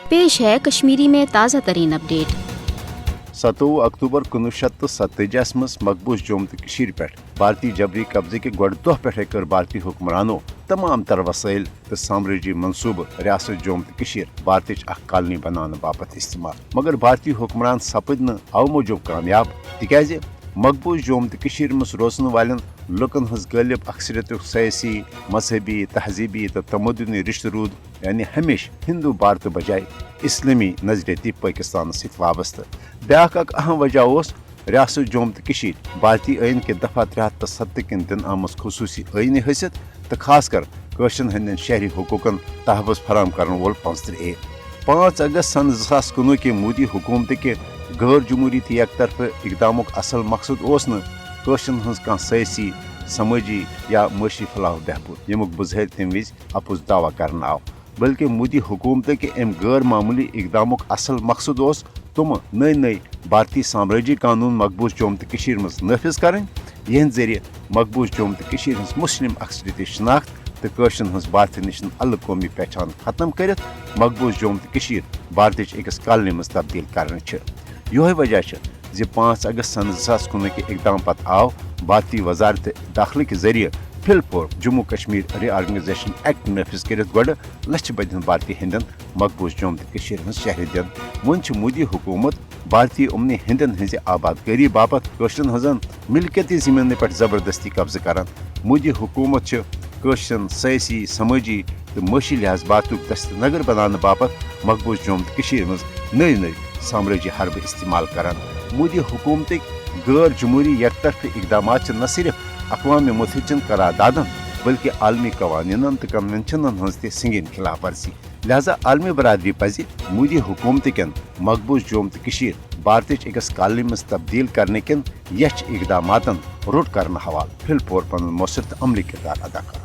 पेश है कश्मीरी में ताज़ा तरीन अपडेट। 27 अक्टूबर 1947 मज मकबूज जोम तो पे भारतीय जबरी कब्जे के गो दह पे कर भारतीय हुक्मरानों तमाम तर वसाइल तो साम्राज्य मनसूब रियासत जोम तो भारत कॉलोनी बनाने बापत इस्तेमाल, मगर भारतीय हुक्मरान सपद न अव मूजूब कामयाब तिकाज मकबूज जोम तो मज रोजन वाले लुकन हज गालिब अक्सरियत सियासी मजहबी तहजीबी तो तमदनी रिश्त रूद यानी हमेशा हिंदू भारत बजाय इस्लामी नजरियती पाकिस्तान सत वाबस्त। ब्याक अहम वजह रियासत जोम तो भारतीय आइन के दफा 370 किन दिन आम खसूसी आइनी हैसियत तो खास कर कशन हंद शहरी हकूकन तहफ़्फ़ुज़ फराम कर वोल 15A। 5 अगस्त सन 2019 के मोदी हुकूमत के गैर जमहूरियती एक तरफ इकदाम असल मकसद कशन हज कह सियासी समाजी या मशी फलाह बहबूद यमुक बुजहर तम विज अपुज दावा कर आव, बल्कि मोदी हुकूमत के अम गैर मामूली इकदाम असल मकसद तुम नई नई भारतीय साम्राज्य कानून मकबूज जोम तो मज नाफिज कर यहद जरिए मकबूज जोम तो मुस्लिम अक्सरियत शनाख्त तो कशन हज भारत नश अलग कौमी पहचान खत्म कर मकबूज जोम तो भारत अकिस कॉलोनी मज तब्दील कर यो वजह 5 अगस्त सन 2019 के इकदाम पत आव भारतीय वजारत दाखिल के जरिए फिलपोर जम्मू कश्मीर रीऑर्गनाइजेशन एक्ट नाफिज कर गो लक्ष बदन भारतीय हिंदन मकबूज जोम तो शहरी दिन वन मोदी हुकूमत भारतीय उमनी हिंदन हज आबादकारी बापत कशन हजन मिलकियती जमीन पे जबरदस्ती कब्जा कर मोदी हुकूमत कशन सियासी समाजी तो मशी लिहाज बातुक दस्तनगर बनाने बापत मकबूज जोम तो मज नई नई साम्राज्य हरब इस्तेमाल कर मोदी हुकूमत गैर जमहूरी एक तरफ इकदाम न सिर्फ अक़वाम मुत्तहिदन करारदादन बल्कि आलमी कवानीन तो कन्वेंशनन हज संगीन खिलाफ वर्जी, लिहाजा आलमी बरदरी पज मोदी हुकूमत कन मकबूज जोम तो भारत अकिस कॉलोनी मज तब्दील करने कन यछ इकदाम रुट कर हवाल फिलपोर पन मौसर तो अमली किरदार अदा कर।